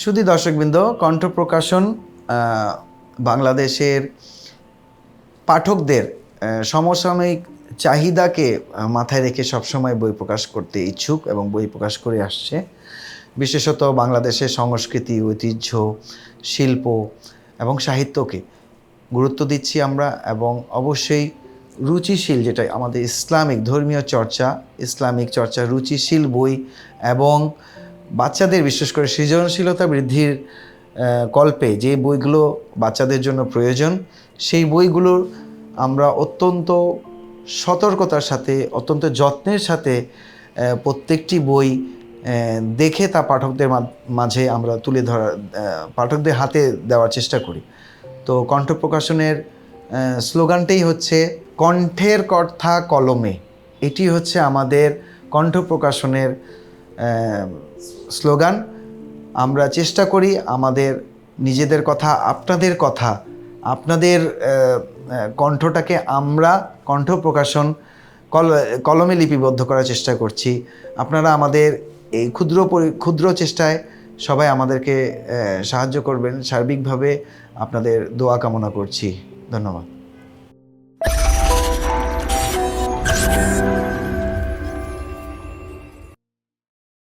শুধু দর্শকবৃন্দ, কণ্ঠ প্রকাশন বাংলাদেশের পাঠকদের সমসাময়িক চাহিদাকে মাথায় রেখে সবসময় বই প্রকাশ করতে ইচ্ছুক এবং বই প্রকাশ করে আসছে। বিশেষত বাংলাদেশের সংস্কৃতি, ঐতিহ্য, শিল্প এবং সাহিত্যকে গুরুত্ব দিচ্ছি আমরা, এবং অবশ্যই রুচিশীল, যেটা আমাদের ইসলামিক ধর্মীয় চর্চা, ইসলামিক চর্চা, রুচিশীল বই এবং বাচ্চাদের বিশেষ করে সৃজনশীলতা বৃদ্ধির কল্পে যে বইগুলো বাচ্চাদের জন্য প্রয়োজন, সেই বইগুলোর আমরা অত্যন্ত সতর্কতার সাথে, অত্যন্ত যত্নের সাথে প্রত্যেকটি বই দেখে তা পাঠকদের মাঝে আমরা তুলে ধরার, পাঠকদের হাতে দেওয়ার চেষ্টা করি। তো কণ্ঠ প্রকাশনের স্লোগানটাই হচ্ছে কণ্ঠের কথা কলমে। এটি হচ্ছে আমাদের কণ্ঠ প্রকাশনের স্লোগান। আমরা চেষ্টা করি আমাদের নিজেদের কথা, আপনাদের কণ্ঠটাকে আমরা কণ্ঠ প্রকাশন কলমে লিপিবদ্ধ করার চেষ্টা করছি। আপনারা আমাদের এই ক্ষুদ্র চেষ্টায় সবাই আমাদেরকে সাহায্য করবেন। সার্বিকভাবে আপনাদের দোয়া কামনা করছি। ধন্যবাদ।